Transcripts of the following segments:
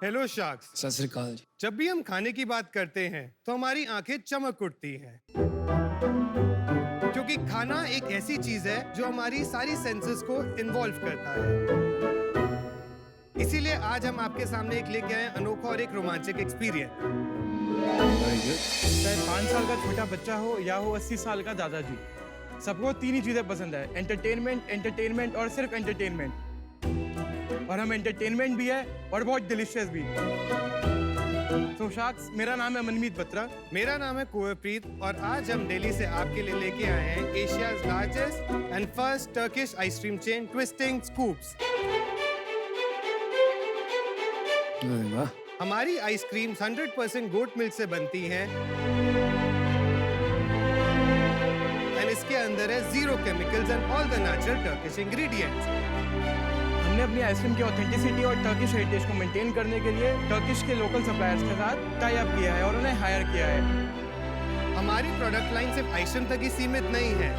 Hello sharks. सत श्री अकाल जी। जब भी हम खाने की बात करते हैं तो हमारी आंखें चमक उठती हैं, क्योंकि खाना एक ऐसी चीज है जो हमारी सारी सेंसेस को इन्वॉल्व करता है। इसीलिए आज हम आपके सामने एक लेके आए अनोखा और एक रोमांचक एक्सपीरियंस। चाहे 5 साल का छोटा बच्चा हो या हो 80 साल का दादाजी, सबको तीन ही चीजें पसंद है, एंटरटेनमेंट, एंटरटेनमेंट और सिर्फ एंटरटेनमेंट। और हम एंटरटेनमेंट भी है और बहुत डिलीशियस भी। तो शार्क्स, मेरा नाम है मनमीत बत्रा। मेरा नाम है कुंवरप्रीत और आज हम दिल्ली से आपके लिए लेके आए हैं Asia's largest and first Turkish ice cream chain twisting scoops. वाह, हमारी आइसक्रीम्स 100% गोट मिल्क से बनती हैं एंड इसके अंदर है zero chemicals and all the natural Turkish ingredients. हमने अपनी आइसक्रीम की ऑथेंटिसिटी और टर्किश हेरिटेज को मेंटेन करने के लिए टर्किश के लोकल सप्लायर्स के साथ टाई अप किया है और उन्हें हायर किया है। हमारी प्रोडक्ट लाइन सिर्फ आइसक्रीम तक ही सीमित नहीं है।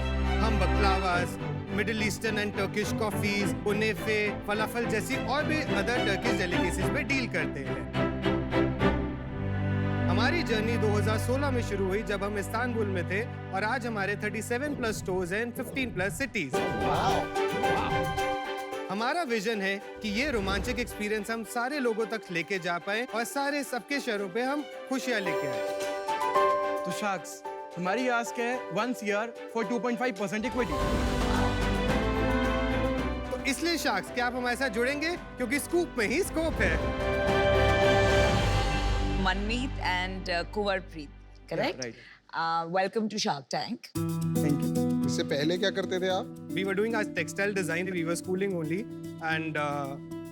हम baklavas, middle eastern and Turkish coffees, kunefe, falafel जैसी और भी अदर टर्किश डेलिकेसीज पे डील करते हैं। हमारी जर्नी 2016 में शुरू हुई जब हम इस्तांबुल में थे और आज हमारे 37 प्लस स्टोर्स हैं इन 15 प्लस सिटीज। हमारा विजन है कि ये रोमांचक एक्सपीरियंस हम सारे लोगों तक लेके जा पाए और सारे सबके शहरों पे हम खुशियां लेके आए। तो शार्क्स, हमारी आस्क है 1 ईयर फॉर 2.5% इक्विटी। तो इसलिए शार्क्स, क्या आप हमारे साथ जुड़ेंगे? क्योंकि स्कूप में ही स्कोप है। Manmeet and Kuwarpreet, correct? Yeah, right. Welcome to Shark Tank. Thank you. इससे पहले क्या करते थे आप? We were doing our textile design, we were schooling only, and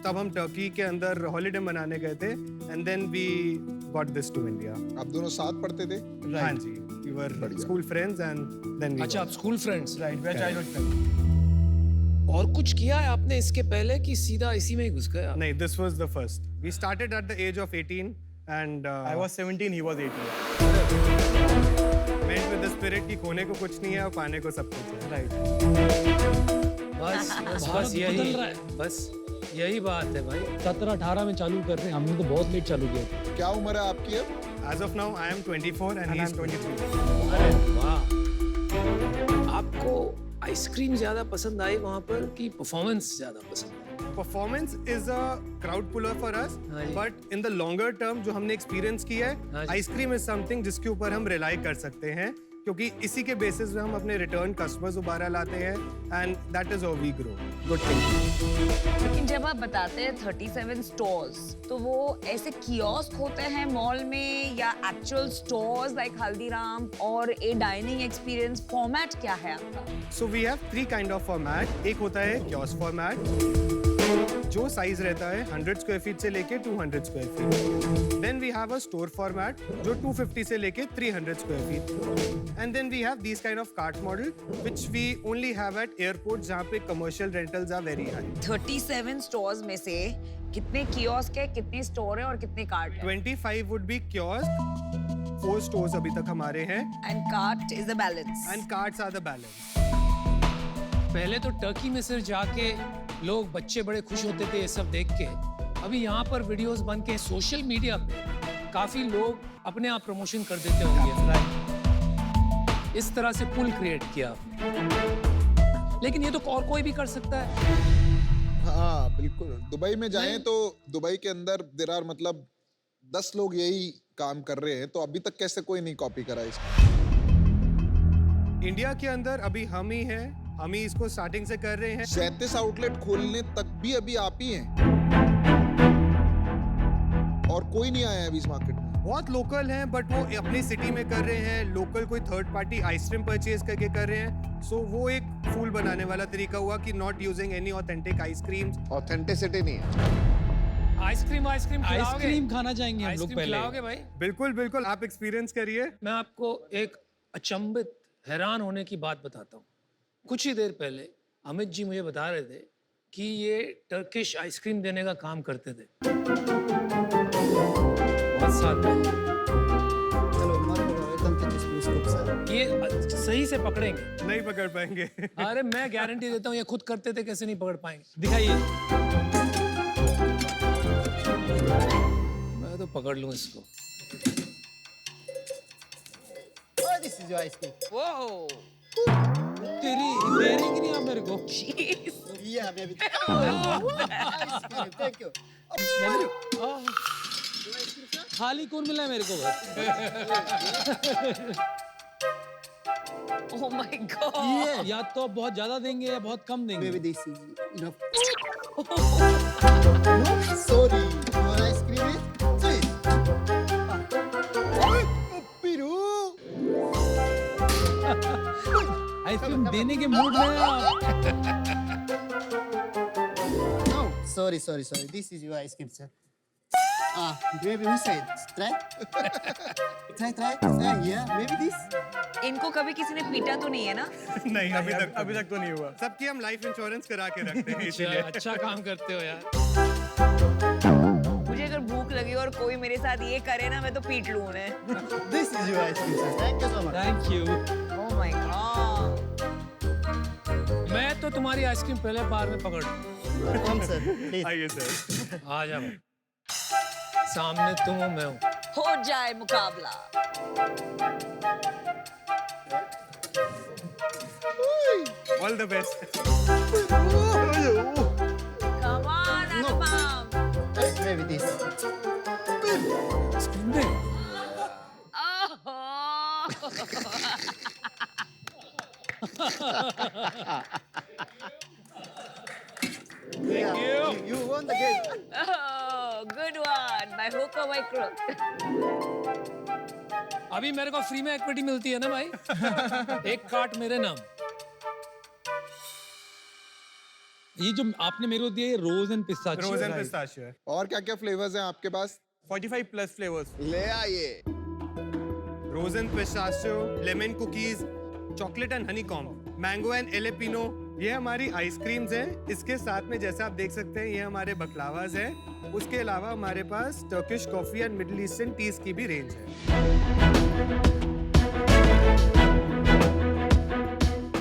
तब हम टर्की के अंदर हॉलिडे मनाने गए थे, and then we got this to India. आप दोनों साथ पढ़ते थे? हाँ जी, we were school friends and then we अच्छा, आप school friends. Right, we are childhood friends. और कुछ किया है आपने इसके पहले कि सीधा इसी में ही घुस गए आप? नहीं, this was the first. We started at the age of 18 and I was 17, he was 18. went with the spirit कि खोने को कुछ नहीं है और पाने को सब कुछ है। राइट। बस यही बात है भाई। 17-18 में चालू कर रहे हैं, हमने तो बहुत लेट चालू किया। क्या उम्र है आपकी अब? As of now, I am 24 and he is 23. अरे वाह, आपको आइसक्रीम ज्यादा पसंद आई वहाँ पर कि परफॉर्मेंस ज्यादा पसंद आई? Performance is a crowd puller for us, हाँ जी। but in the longer term जो हमने एक्सपीरियंस किया हाँ है, जी। आइसक्रीम इज समथिंग जिसके ऊपर हम रिलाई कर सकते हैं, क्योंकि इसी के बेसिस पे हम अपने रिटर्न कस्टमर्स दोबारा लाते हैं and that is how we grow. Good thing. लेकिन जब आप बताते हैं 37 स्टोर्स, तो वो ऐसे कियोस्क होते हैं मॉल में या एक्चुअल स्टोर्स लाइक हल्दीराम, और ए डाइनिंग एक्सपीरियंस फॉर्मेट क्या है आपका? So we have 3 kind of format. एक होता है कियोस्क फॉर्मेट, जो साइज रहता है 100 स्क्वायर फीट से लेके 200 square feet. Then we have a store format जो 250 से लेके 300 square feet. And then we have this kind of cart model which we only have at airport, जहाँ पे commercial rentals are very high. 37 stores में से कितने kiosk है, कितने स्टोर है और कितने कार्ट है? 25 वुड बी कियोस्क, 4 स्टोर्स अभी तक हमारे हैं and cart is the balance. And carts are the balance. पहले तो टर्की में सिर्फ जाके लोग, बच्चे बड़े खुश होते थे ये सब देख के। अभी यहाँ पर वीडियोस बन के सोशल मीडिया पे काफी लोग अपने आप प्रमोशन कर देते होंगे। इस तरह से पुल क्रिएट किया आपने। लेकिन ये तो और कोई भी कर सकता है। हाँ बिल्कुल। दुबई में जाएं तो दुबई के अंदर देर आर मतलब 10 लोग यही काम कर रहे हैं, तो अभी तक कैसे कोई नहीं कॉपी करा इसका? इंडिया के अंदर अभी हम ही हैं, हम ही इसको स्टार्टिंग से कर रहे हैं। 37 आउटलेट खोलने तक भी अभी आप ही हैं और कोई नहीं आया है अभी इस मार्केट में। बहुत लोकल हैं बट वो अपनी सिटी में कर रहे हैं, लोकल कोई थर्ड पार्टी आइसक्रीम परचेज करके कर रहे हैं। सो वो एक फूल बनाने वाला तरीका हुआ कि not using any authentic ice creams. Authenticity नहीं है। आइसक्रीम खाना चाहेंगे हम लोग आइसक्रीम पहले। खिलाओगे भाई? बिल्कुल बिल्कुल, आप एक्सपीरियंस करिए। मैं आपको एक अचंभित, हैरान होने की बात बताता हूँ। कुछ ही देर पहले अमित जी मुझे बता रहे थे कि ये टर्किश आइसक्रीम देने का काम करते थे। बहुत साल पहले। ये सही से पकड़ेंगे? नहीं पकड़ पाएंगे। अरे मैं गारंटी देता हूँ ये खुद करते थे, कैसे नहीं पकड़ पाएंगे। दिखाइए। मैं तो पकड़ लूं इसको। Oh, this is your ice cream. Whoa. तेरी दे रही कि नहीं आप मेरे को? Jeez. Yeah, baby. Oh, ice cream. Thank you. खाली कौन मिला है मेरे को बस? Oh my God. Yeah. या तो आप बहुत ज्यादा देंगे या बहुत कम देंगे। Baby, this is enough. Sorry, your ice cream is sweet. Piru. Ice cream देने के मूड में हैं आप। No, sorry. This is your ice cream, sir. Baby, we said try. Try. Yeah, maybe this. इनको कभी किसी ने पीटा तो नहीं है ना? नहीं अभी तक तो नहीं हुआ। सबकी हम लाइफ इंश्योरेंस करा के रखते हैं इसीलिए। अच्छा काम करते हो यार। मुझे अगर भूख लगी और कोई मेरे साथ ये करे ना मैं तो पीट लूं उन्हें। This is your ice cream, sir. Thank you so much. Thank you. Oh my God. मैं तो तुम्हारी आइसक्रीम पहले बार में पकड़ लूं। Come, sir. Please. आइए सर। आ जा भाई। सामने तुम हो मैं हूँ। हो जाए मुकाबला। All the best. Come on, Anupam. Maybe this. Ice cream they. Yeah, you won the game. Oh, good one. By hook or by crook. अभी मेरे को फ्री में इक्विटी मिलती है ना भाई? एक कार्ट मेरे नाम। ये जो आपने मेरे को दिया rose and pistachio. Rose and pistachio. और क्या क्या फ्लेवर्स हैं आपके पास? 45 प्लस फ्लेवर्स। ले आइए। Rose and pistachio, lemon cookies, chocolate and honeycomb, mango and jalapeno, ये हमारी आइसक्रीम्स हैं। इसके साथ में जैसे आप देख सकते हैं ये हमारे बकलावाज हैं। उसके अलावा हमारे पास Turkish coffee and middle eastern teas की भी रेंज है।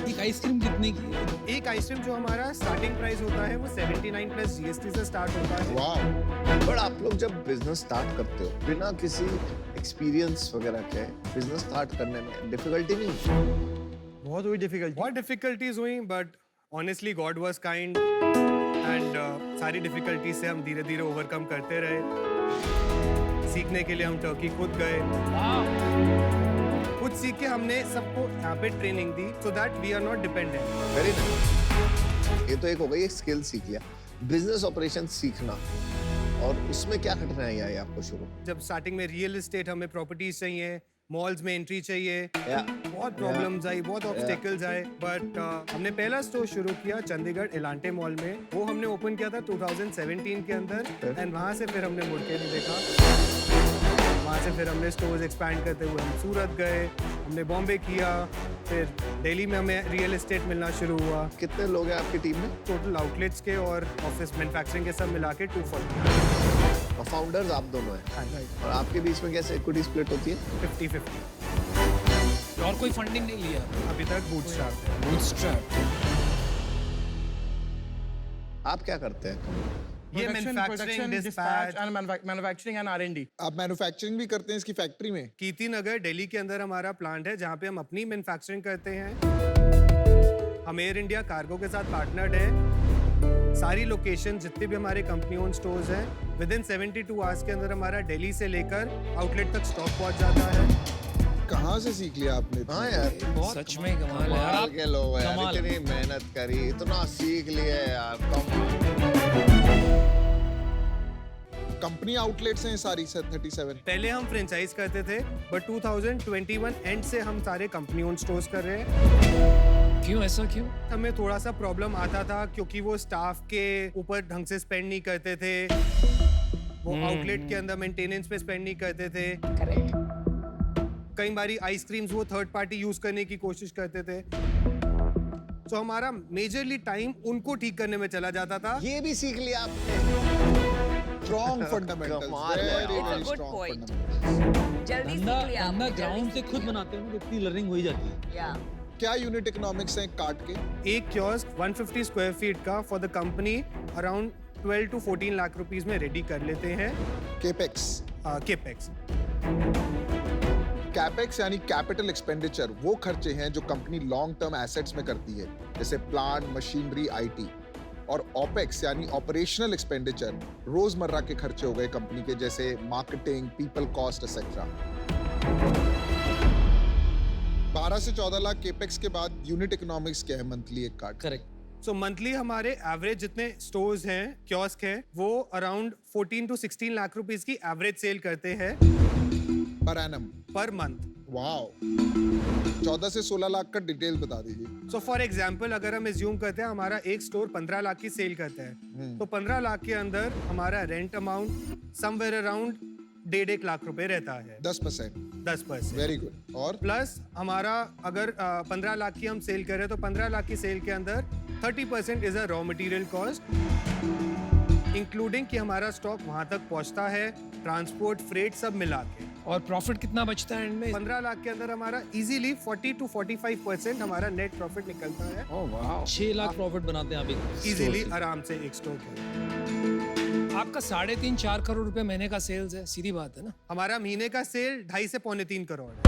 एक आइसक्रीम कितने की है? एक आइसक्रीम जो हमारा स्टार्टिंग प्राइस होता है वो 79 प्लस जीएसटी से स्टार्ट होता है। वाह। बट आप लोग जब बिजनेस स्टार्ट करते हो बिना किसी एक्सपीरियंस वगैरह के बिजनेस स्टार्ट करने में डिफिकल्टी नहीं? बहुत हुई डिफिकल्टी। बहुत डिफिकल्टीज हुई but honestly God was kind and सारी डिफिकल्टी से हम धीरे धीरे ओवरकम करते रहे। सीखने के लिए हम टर्की खुद गए, खुद सीख के हमने सबको यहाँ पे ट्रेनिंग दी so that we are not dependent. Very nice. ये तो एक हो गई, एक स्किल सीख लिया। बिजनेस ऑपरेशन सीखना, और उसमें क्या कठिनाई आई आपको शुरू? जब स्टार्टिंग में रियल एस्टेट हमें प्रॉपर्टीज चाहिए, मॉल्स में एंट्री चाहिए, Yeah. बहुत प्रॉब्लम्स आई, बहुत ऑब्स्टेकल्स आए, बट हमने पहला स्टोर शुरू किया चंडीगढ़ इलांटे मॉल में। वो हमने ओपन किया था 2017 के अंदर एंड वहाँ से फिर हमने मुड़ के नहीं देखा। वहाँ से फिर हमने स्टोर्स एक्सपैंड करते हुए हम सूरत गए, हमने बॉम्बे किया, फिर दिल्ली में हमें रियल एस्टेट मिलना शुरू हुआ। कितने लोग हैं आपकी टीम में? टोटल आउटलेट्स के और ऑफिस मैन्युफैक्चरिंग के सब मिला के 240। और फाउंडर्स आप दोनों हैं, और आपके बीच में कैसे इक्विटी स्प्लिट होती है? 50-50। और कोई फंडिंग नहीं लिया? अभी तक बूटस्ट्रैप है। बूटस्ट्रैप। आप क्या करते हैं? ये manufacturing, dispatch and manufacturing and R&D। आप मैन्युफैक्चरिंग भी करते हैं इसकी फैक्ट्री में? कीर्ति नगर दिल्ली के अंदर हमारा प्लांट है जहाँ पे हम अपनी मैन्युफैक्चरिंग करते हैं। हम एयर इंडिया कार्गो के साथ पार्टनर्ड है। सारी लोकेशन जितने भी हमारे कंपनी ओन स्टोर्स हैं विद इन 72 आवर्स के अंदर हमारा दिल्ली से लेकर आउटलेट तक स्टॉक पहुंच जाता है। कहाँ से सीख लिया आपने? हाँ यार, सच में कमाल है कमाल यार। के लोग हैं यार, कमाल। इतनी मेहनत करी, इतना सीख लिया यार। कंपनी आउटलेट्स हैं सारी 37? पहले हम फ्रेंचाइज करते थे बट 2021 एंड से हम सारे कंपनी ओन स्टोर्स कर रहे हैं। क्यों ऐसा क्यों? हमें थोड़ा सा प्रॉब्लम आता था क्योंकि वो स्टाफ के ऊपर ढंग से स्पेंड नहीं करते थे, वो आउटलेट के अंदर मेंटेनेंस पे स्पेंड नहीं करते थे। Correct. कई बारी आइसक्रीम्स वो थर्ड पार्टी यूज करने की कोशिश करते थे, तो हमारा मेजरली टाइम उनको ठीक करने में चला जाता था। ये भी सीख लिया आपने? स्ट्रॉन्ग फंडामेंटल्स, कमाल है। Very It's a very good strong point. Fundamentals. जल्दी सीख लिया बंदा आपने, ग्राउंड जल्दी से सीख खुद लिया। बनाते हैं तो इतनी लर्निंग हो ही जाती है। Yeah. क्या यूनिट इकोनॉमिक्स हैं कार्ट के? एक कियोस्क 150 स्क्वायर फीट का for the company around 12 to 14 lakh rupees में रेडी कर लेते हैं। केपेक्स? केपेक्स। कैपेक्स यानी कैपिटल एक्सपेंडिचर वो खर्चे हैं जो कंपनी लॉन्ग टर्म एसेट्स में करती है, जैसे प्लांट, मशीनरी, आईटी। और ओपेक्स यानी ऑपरेशनल एक्सपेंडिचर रोजमर्रा के खर्चे हो गए कंपनी के, जैसे मार्केटिंग, पीपल कॉस्ट एक्सेट्रा। 12 से 14 लाख केपेक्स के बाद यूनिट इकोनॉमिक्स क्या है मंथली एक कार्ड? करेक्ट। सो मंथली हमारे एवरेज जितने स्टोर्स हैं, कियोस्क हैं, वो अराउंड 14 to 16 लाख रुपीस की एवरेज सेल करते हैं per annum, per month. Wow. 14 से 16 लाख का डिटेल बता दीजिए। सो फॉर एग्जाम्पल अगर हम एज्यूम करते हैं हमारा एक स्टोर 15 लाख की सेल करता है, तो 15 लाख के अंदर हमारा rent amount somewhere around 1.5 lakh रुपए रहता है। 10%। Very good. और प्लस हमारा अगर 15 लाख की हम सेल कर रहे हैं, तो 15 लाख की सेल के अंदर 30% is a raw material cost, including कि हमारा स्टॉक वहां तक पहुंचता है, ट्रांसपोर्ट, फ्रेट सब मिला के। और प्रॉफिट कितना बचता है एंड में? 15 लाख के अंदर हमारा इजीली 40 to 45% हमारा नेट प्रॉफिट निकलता है। ओह वाह, 6 लाख प्रॉफिट बनाते हैं आप एक इजीली store से। आराम से एक स्टोर के अंदर। आपका 3.5-4 करोड़ रुपए महीने का सेल्स है, सीधी बात है ना? हमारा महीने का सेल 2.5 से 3.25 करोड़ है।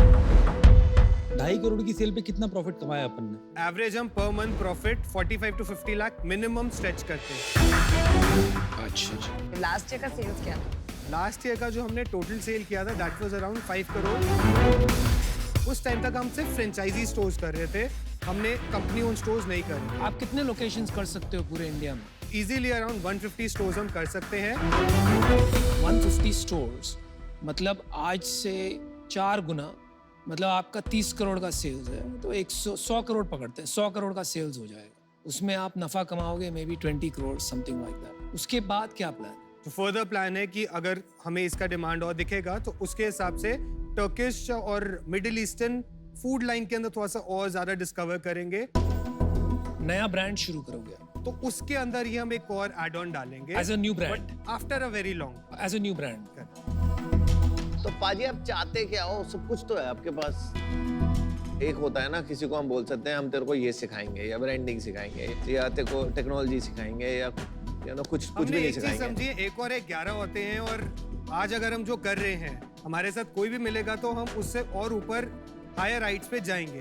2.5 करोड़ की सेल पे कितना प्रॉफिट कमाया अपन ने? एवरेज हम per month profit 45 to 50 lakh minimum stretch करते हैं। अच्छा। लास्ट ईयर का सेल्स क्या था? लास्ट ईयर का जो हमने टोटल सेल किया था दैट वाज अराउंड 5 करोड़। उस टाइम तक हम सिर्फ फ्रेंचाइजी स्टोर्स कर रहे थे, हमने कंपनी ओन स्टोर्स नहीं कर रहे। आप कितने लोकेशंस कर सकते हो पूरे इंडिया में? इजीली अराउंड 150 स्टोर्स हम कर सकते हैं। 150 स्टोर्स मतलब आज से 4 गुना, मतलब आपका 30 करोड़ का सेल्स है, तो 100 करोड़ पकड़ते हैं, 100 करोड़ का सेल्स हो जाएगा। उसमें आप नफा कमाओगे maybe 20 crore something like that. उसके बाद क्या प्लान? तो फर्दर प्लान है कि अगर हमें इसका डिमांड और दिखेगा तो उसके हिसाब से टर्किश और मिडिल ईस्टर्न फूड लाइन के अंदर थोड़ा सा और ज्यादा डिस्कवर करेंगे। नया ब्रांड शुरू करोगे तो उसके अंदर ही हम एक और एड ऑन डालेंगे as a new brand, after a very long. As a new brand. तो पाजी आप चाहते क्या हो? सब कुछ तो है आपके पास। एक होता है ना, किसी को हम बोल सकते हैं हम तेरे को ये सिखाएंगे या ब्रांडिंग सिखाएंगे या तेरे को टेक्नोलॉजी सिखाएंगे या कुछ भी नहीं सिखाएंगे। समझिए, एक और एक 11 होते हैं, और आज अगर हम जो कर रहे हैं हमारे साथ कोई भी मिलेगा तो हम उससे और ऊपर हायर हाइट्स पे जाएंगे।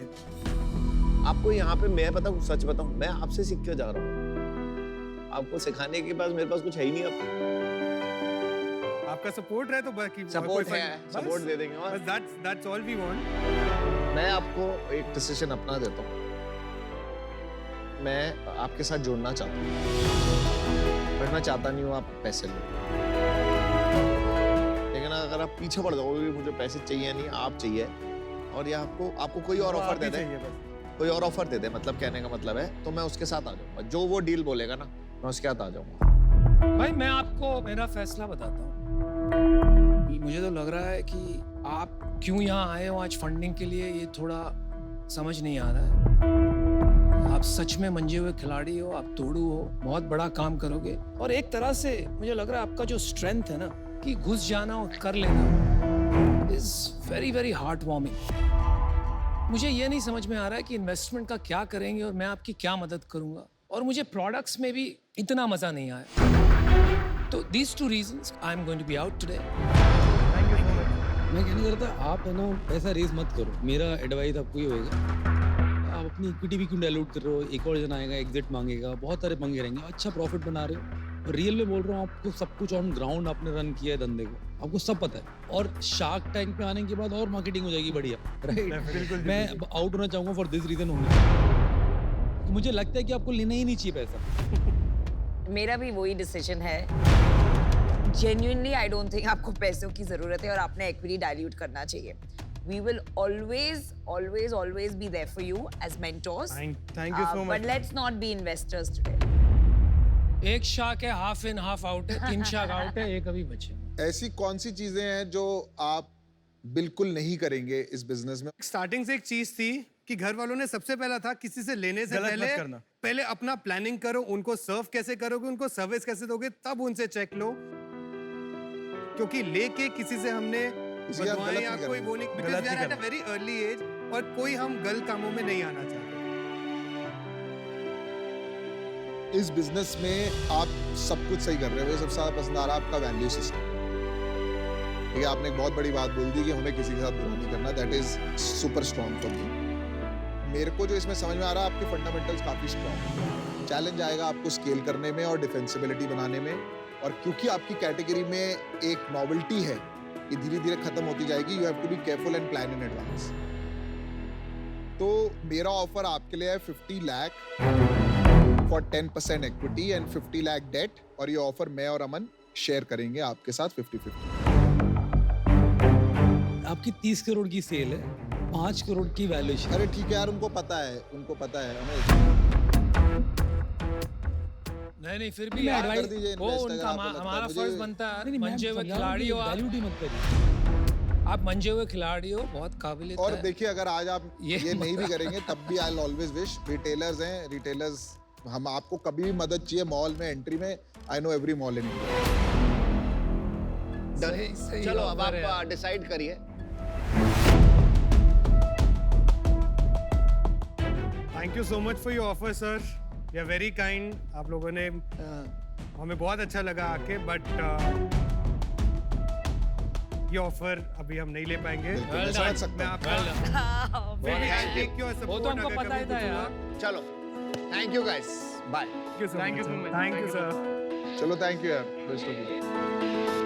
आपको यहाँ पे मैं बताऊँ, सच बताऊँ, मैं आपसे सीख के जा रहा हूँ। आपको सिखाने के पास मेरे पास कुछ है ही नहीं। आपका सपोर्ट रहे तो बाकी सपोर्ट है, सपोर्ट दे देंगे। और that's all we want। मैं आपको एक डिसीजन अपना देता हूँ। मैं आपके साथ जुड़ना चाहता हूँ, पर मैं चाहता नहीं हूँ आप पैसे लो। लेकिन अगर आप पीछे पड़ जाओगे, मुझे पैसे चाहिए नहीं, आप चाहिए, और ये आपको कोई और ऑफर दे दे, कोई और ऑफर दे दे, मतलब कहने का मतलब है, तो मैं उसके साथ आ जाऊंगा। जो वो डील बोलेगा ना, मैं उसके साथ आ जाऊंगा। भाई मैं आपको मेरा फैसला बताता हूँ। मुझे तो लग रहा है कि आप क्यों यहाँ आए हो आज फंडिंग के लिए, ये थोड़ा समझ नहीं आ रहा है। आप सच में मंजे हुए खिलाड़ी हो, आप तोड़ू हो, बहुत बड़ा काम करोगे। और एक तरह से मुझे लग रहा है आपका जो स्ट्रेंथ है ना, कि घुस जाना और कर लेना, is very very heart warming. मुझे ये नहीं समझ में आ रहा है कि इन्वेस्टमेंट का क्या करेंगे और मैं आपकी क्या मदद करूंगा, और मुझे प्रोडक्ट्स में भी इतना मजा नहीं आया। तो these 2 reasons I am going to be out today। मैं कहना चाहता आप है ना पैसा रेज मत करो। मेरा एडवाइस आपको ये होगा, आप अपनी इक्विटी भी क्यों डाइल्यूट कर रहे हो? एक और जन आएगा, एग्जिट मांगेगा, बहुत सारे पंगे रहेंगे। अच्छा प्रॉफिट बना रहे हो, और रियल में बोल रहा हूँ, आपको सब कुछ ऑन ग्राउंड आपने रन किया है धंधे को, आपको सब पता है। और शार्क टैंक पे आने के बाद और मार्केटिंग हो जाएगी बढ़िया, राइट? मैं आउट होना चाहूँगा फॉर दिस रीजन होंगे। मुझे लगता है कि आपको लेना ही नहीं चाहिए पैसा। मेरा भी वही डिसीजन है। जेन्युइनली आई डोंट थिंक आपको पैसों की जरूरत है और आपने इक्विटी डाइल्यूट करना चाहिए। We will always be there for you as mentors. Thank you so much. But let's not be investors today. एक शाख है, हाफ इन हाफ आउट है, 3 शाख आउट है, एक अभी बचे। ऐसी कौन सी चीजें हैं जो आप बिल्कुल नहीं करेंगे इस बिजनेस में? स्टार्टिंग से एक चीज थी कि घर वालों ने सबसे पहला था किसी से लेने से पहले अपना प्लानिंग करो, उनको सर्व कैसे करोगे, उनको सर्विस कैसे दोगे, तब उनसे चेक लो। क्योंकि लेके किसी से हमने बदवाएं या कोई वो नहीं, because we are at a very early age, और कोई हम गलत कामों में नहीं आना चाहते। इस बिजनेस में आप सब कुछ सही कर रहे हो, सबसे ज्यादा पसंद आ रहा है आपका वैल्यू सिस्टम। ठीक है, आपने एक बहुत बड़ी बात बोल दी कि हमें किसी के साथ बुरा नहीं करना, that is super strong for me. मेरे को जो इसमें समझ में आ रहा है, आपके फंडामेंटल्स काफी स्ट्रॉन्ग हैं। चैलेंज आएगा आपको स्केल करने में और डिफेंसिबिलिटी बनाने में, और क्योंकि आपकी कैटेगरी में एक नॉवेल्टी है ये धीरे धीरे खत्म होती जाएगी, you have to be careful and plan in advance. तो मेरा ऑफर आपके लिए है 50 lakh for 10% equity and 50 lakh debt, और ये ऑफर मैं और अमन शेयर करेंगे आपके साथ 50-50। आपकी 30 करोड़ की सेल है, 5 करोड़ की वैल्यूएशन। अरे ठीक है यार, उनको पता है हमें। नहीं फिर भी मैं यार, advice कर दीजिए, वो invest उनका अगर आपको लगता है। हमारा मुझे- फर्ज बनता है। नहीं, मैं मंजे हुए समझा रहा हूँ, खिलाड़ी हो आप, dilute ही मत करिए। आप मंजे हुए खिलाड़ी हो, बहुत काबिल और देखिए, अगर आज आप ये ये नहीं भी करेंगे तब भी आई ऑलवेज विश, रिटेलर्स हैं, रिटेलर्स हम आपको कभी भी मदद चाहिए मॉल में एंट्री में, I know every mall in India. सही चलो अब offer है आप यार। डिसाइड करिए। Thank you so much for your offer sir, you are very kind. आप लोगों ने हमें बहुत अच्छा लगा आके, बट ये ऑफर अभी हम नहीं ले पाएंगे। बिल्कुल, मैं Well समझ done. सकता हूँ। Well done. Maybe Thank I'll you. take your वो support तो हमको अगर पता ही कभी था कुछ हुआ। यार। चलो, thank you guys, bye. Thank you so much, sir. Thank you, sir. चलो, थैंक यू यार, बेस्ट ऑफ लक।